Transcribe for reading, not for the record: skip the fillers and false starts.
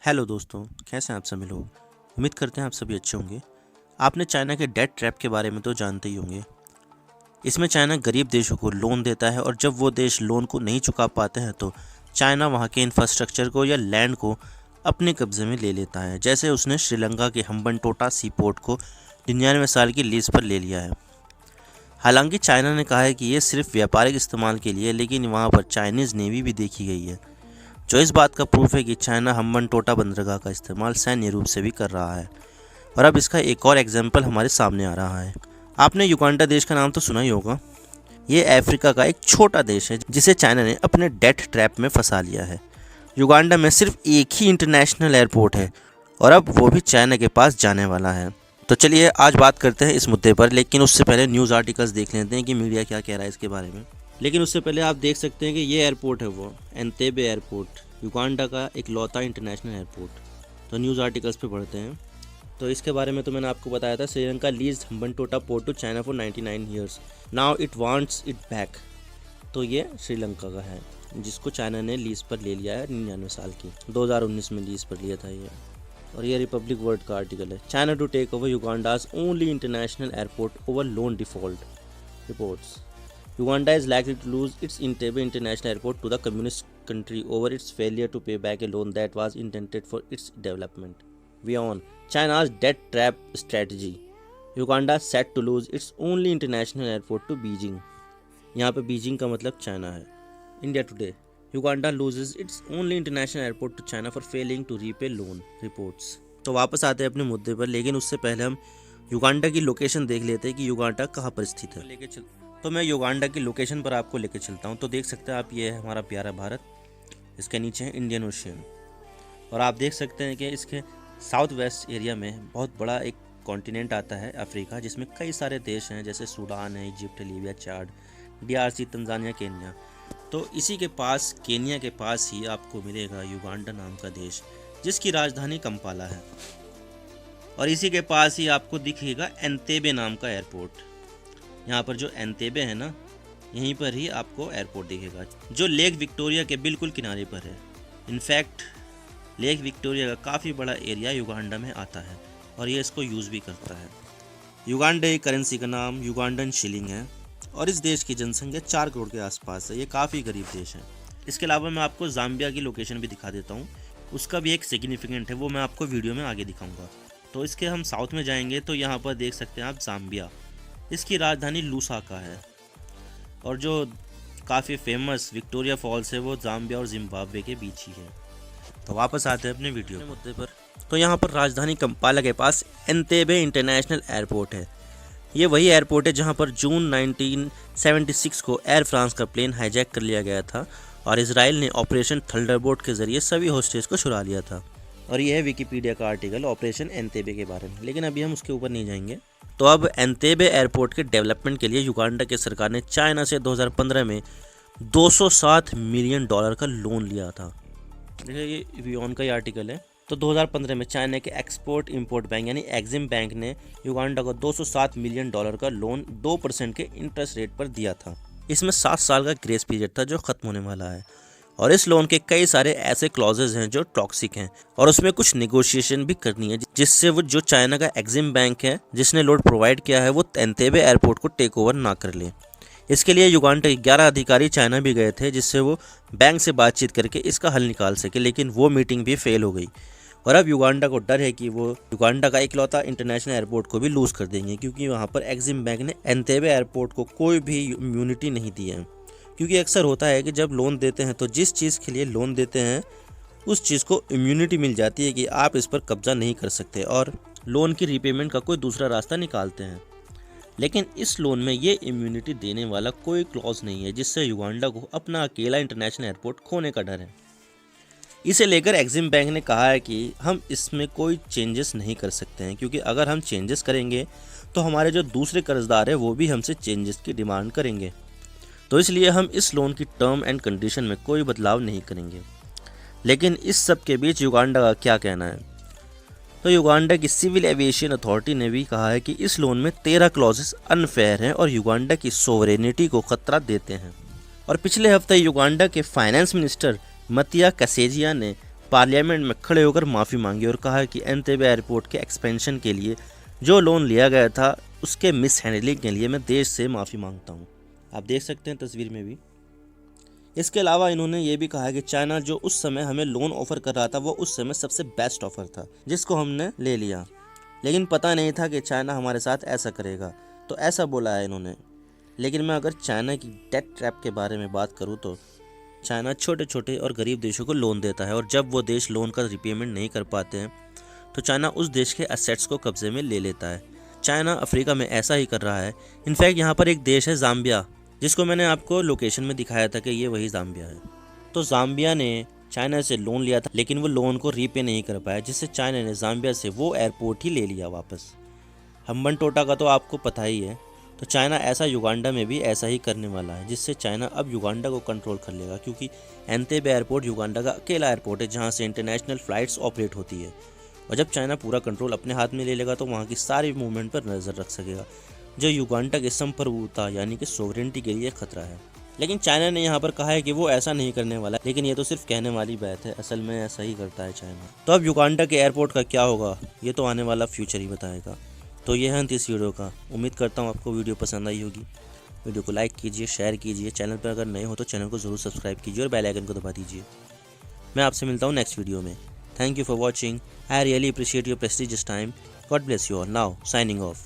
Hello दोस्तों, कैसे हैं आप सभी लोग। उम्मीद करते हैं आप सभी अच्छे होंगे। आपने चाइना के डेट ट्रैप के बारे में तो जानते ही होंगे। इसमें चाइना गरीब देशों को लोन देता है और जब वो देश लोन को नहीं चुका पाते हैं तो चाइना वहाँ के इंफ्रास्ट्रक्चर को या लैंड को अपने कब्जे में ले लेता है। जैसे उसने श्रीलंका के हम्बनटोटा सी पोर्ट को 99 साल की लीज पर ले लिया है। हालांकि चाइना ने कहा है कि ये सिर्फ व्यापारिक इस्तेमाल के लिए, लेकिन वहाँ पर चाइनीज़ नेवी भी देखी गई है, जो इस बात का प्रूफ है कि चाइना हम्बनटोटा बंदरगाह का इस्तेमाल सैन्य रूप से भी कर रहा है। और अब इसका एक और एग्जाम्पल हमारे सामने आ रहा है। आपने युगांडा देश का नाम तो सुना ही होगा। ये अफ्रीका का एक छोटा देश है जिसे चाइना ने अपने डेट ट्रैप में फंसा लिया है। युगांडा में सिर्फ एक ही इंटरनेशनल एयरपोर्ट है और अब वो भी चाइना के पास जाने वाला है। तो चलिए आज बात करते हैं इस मुद्दे पर, लेकिन उससे पहले न्यूज़ आर्टिकल्स देख लेते हैं कि मीडिया क्या कह रहा है इसके बारे में। लेकिन उससे पहले आप देख सकते हैं कि ये एयरपोर्ट है वो एंतेबे एयरपोर्ट, युगांडा का एक लौता इंटरनेशनल एयरपोर्ट। तो न्यूज़ आर्टिकल्स पे पढ़ते हैं। तो इसके बारे में तो मैंने आपको बताया था। Sri Lanka lease Hambantota port to China for 99 years, now it wants it back. तो ये श्रीलंका का है जिसको चाइना ने लीज पर ले लिया है 99 साल की। 2019 में लीज पर लिया था ये। और ये रिपब्लिक वर्ड का आर्टिकल है। China to take over Uganda's only international airport over loan default reports. Uganda is likely to lose its Entebbe International Airport to the communist country over its failure to pay back a loan that was intended for its development. Beyond China's debt trap strategy, Uganda set to lose its only international airport to Beijing. यहाँ पे Beijing का मतलब China है। India today, Uganda loses its only international airport to China for failing to repay loan reports. तो वापस आते हैं अपने मुद्दे पर, लेकिन उससे पहले हम युगांडा की लोकेशन देख लेते हैं कि युगांडा कहाँ पर स्थित है। तो मैं युगांडा की लोकेशन पर आपको लेकर चलता हूँ। तो देख सकते हैं आप, ये है हमारा प्यारा भारत, इसके नीचे है इंडियन ओशियन। और आप देख सकते हैं कि इसके साउथ वेस्ट एरिया में बहुत बड़ा एक कॉन्टिनेंट आता है अफ्रीका, जिसमें कई सारे देश हैं जैसे सूडान है, इजिप्ट, लीबिया, चाड, DRC, तंजानिया, केन्या। तो इसी के पास, केन्या के पास ही आपको मिलेगा युगांडा नाम का देश, जिसकी राजधानी कंपाला है। और इसी के पास ही आपको दिखेगा एंतेबे नाम का एयरपोर्ट। यहाँ पर जो एंतेबे है ना, यहीं पर ही आपको एयरपोर्ट दिखेगा, जो लेक विक्टोरिया के बिल्कुल किनारे पर है। इनफैक्ट लेक विक्टोरिया का काफ़ी बड़ा एरिया युगांडा में आता है और ये इसको यूज़ भी करता है। युगांडा की करेंसी का नाम युगांडन शिलिंग है और इस देश की जनसंख्या 4 करोड़ के आसपास है। ये काफ़ी गरीब देश है। इसके अलावा मैं आपको जाम्बिया की लोकेशन भी दिखा देता हूँ। उसका भी एक सिग्निफिकेंट है, वो मैं आपको वीडियो में आगे दिखाऊँगा। तो इसके हम साउथ में जाएंगे तो यहाँ पर देख सकते हैं आप जाम्बिया। इसकी राजधानी लूसाका है और जो काफ़ी फेमस विक्टोरिया फॉल्स है वो जाम्बिया और जिम्बाब्वे के बीच ही है। तो वापस आते हैं अपने वीडियो मुद्दे पर। तो यहाँ पर राजधानी कंपाला के पास एंतेबे इंटरनेशनल एयरपोर्ट है। ये वही एयरपोर्ट है जहाँ पर जून 1976 को एयर फ्रांस का प्लेन हाईजैक कर लिया गया था और इसराइल ने ऑपरेशन थंडरबोल्ट के जरिए सभी होस्टेज को छुड़ा लिया था। और यह है विकिपीडिया का आर्टिकल ऑपरेशन एंतेबे के बारे में, लेकिन अभी हम उसके ऊपर नहीं जाएंगे। तो अब एंतेबे एयरपोर्ट के डेवलपमेंट के लिए युगांडा की सरकार ने चाइना से 2015 में $207 मिलियन का लोन लिया था। देखिए ये वियोन का ही आर्टिकल है। तो 2015 में चाइना के एक्सपोर्ट इंपोर्ट बैंक यानी एक्जिम बैंक ने युगांडा को $207 मिलियन का लोन 2% के इंटरेस्ट रेट पर दिया था। इसमें 7 साल का ग्रेस पीरियड था जो खत्म होने वाला है और इस लोन के कई सारे ऐसे क्लॉजेज हैं जो टॉक्सिक हैं और उसमें कुछ निगोशिएशन भी करनी है, जिससे वो जो चाइना का एक्जिम बैंक है जिसने लोन प्रोवाइड किया है वो एंतेबे एयरपोर्ट को टेक ओवर ना कर ले। इसके लिए युगांडा के 11 अधिकारी चाइना भी गए थे, जिससे वो बैंक से बातचीत करके इसका हल निकाल सके, लेकिन वो मीटिंग भी फेल हो गई। और अब युगांडा को डर है कि वो युगांडा का इकलौता इंटरनेशनल एयरपोर्ट को भी लूज़ कर देंगे, क्योंकि वहाँ पर एक्जिम बैंक ने एंतेबे एयरपोर्ट को कोई भी इम्यूनिटी नहीं दी है। क्योंकि अक्सर होता है कि जब लोन देते हैं तो जिस चीज़ के लिए लोन देते हैं उस चीज़ को इम्यूनिटी मिल जाती है कि आप इस पर कब्जा नहीं कर सकते और लोन की रीपेमेंट का कोई दूसरा रास्ता निकालते हैं। लेकिन इस लोन में ये इम्यूनिटी देने वाला कोई क्लॉज नहीं है, जिससे युगांडा को अपना अकेला इंटरनेशनल एयरपोर्ट खोने का डर है। इसे लेकर एक्जिम बैंक ने कहा है कि हम इसमें कोई चेंजेस नहीं कर सकते हैं, क्योंकि अगर हम चेंजेस करेंगे तो हमारे जो दूसरे कर्जदार हैं वो भी हमसे चेंजेस की डिमांड करेंगे। तो इसलिए हम इस लोन की टर्म एंड कंडीशन में कोई बदलाव नहीं करेंगे। लेकिन इस सब के बीच युगांडा का क्या कहना है? तो युगांडा की सिविल एविएशन अथॉरिटी ने भी कहा है कि इस लोन में 13 क्लॉजेस अनफेयर हैं और युगांडा की सोवरेनिटी को खतरा देते हैं। और पिछले हफ्ते युगांडा के फाइनेंस मिनिस्टर मतिया कसेजिया ने पार्लियामेंट में खड़े होकर माफ़ी मांगी और कहा कि एंतेबे एयरपोर्ट के एक्सपेंशन के लिए जो लोन लिया गया था उसके मिस हैंडलिंग के लिए मैं देश से माफ़ी मांगता हूँ। आप देख सकते हैं तस्वीर में भी। इसके अलावा इन्होंने ये भी कहा कि चाइना जो उस समय हमें लोन ऑफ़र कर रहा था वो उस समय सबसे बेस्ट ऑफ़र था जिसको हमने ले लिया, लेकिन पता नहीं था कि चाइना हमारे साथ ऐसा करेगा, तो ऐसा बोला है इन्होंने। लेकिन मैं अगर चाइना की डेट ट्रैप के बारे में बात करूँ तो चाइना छोटे छोटे और गरीब देशों को लोन देता है और जब वो देश लोन का रिपेमेंट नहीं कर पाते हैं तो चाइना उस देश के एसेट्स को कब्जे में ले लेता है। चाइना अफ्रीका में ऐसा ही कर रहा है। इनफैक्ट यहाँ पर एक देश है ज़ाम्बिया, जिसको मैंने आपको लोकेशन में दिखाया था कि ये वही ज़ाम्बिया है। तो ज़ाम्बिया ने चाइना से लोन लिया था लेकिन वो लोन को रीपे नहीं कर पाया, जिससे चाइना ने ज़ाम्बिया से वो एयरपोर्ट ही ले लिया वापस। हम्बनटोटा का तो आपको पता ही है। तो चाइना ऐसा युगांडा में भी ऐसा ही करने वाला है, जिससे चाइना अब युगांडा को कंट्रोल कर लेगा, क्योंकि एंतेबे एयरपोर्ट युगांडा का अकेला एयरपोर्ट है जहाँ से इंटरनेशनल फ़्लाइट्स ऑपरेट होती है। और जब चाइना पूरा कंट्रोल अपने हाथ में ले लेगा तो वहाँ की सारी मूवमेंट पर नज़र रख सकेगा, जो युगांडा की संप्रभुता यानी कि सोवरेनिटी के लिए खतरा है। लेकिन चाइना ने यहाँ पर कहा है कि वो ऐसा नहीं करने वाला, लेकिन ये तो सिर्फ कहने वाली बात है, असल में ऐसा ही करता है चाइना। तो अब युगांडा के एयरपोर्ट का क्या होगा ये तो आने वाला फ्यूचर ही बताएगा। तो ये है अंत इस वीडियो का। उम्मीद करता हूँ आपको वीडियो पसंद आई होगी। वीडियो को लाइक कीजिए, शेयर कीजिए, चैनल पर अगर नए हो तो चैनल को ज़रूर सब्सक्राइब कीजिए और बेल आइकन को दबा दीजिए। मैं आपसे मिलता हूँ नेक्स्ट वीडियो में। Thank you for watching. I really appreciate your prestigious time. God bless you all. Now, signing off.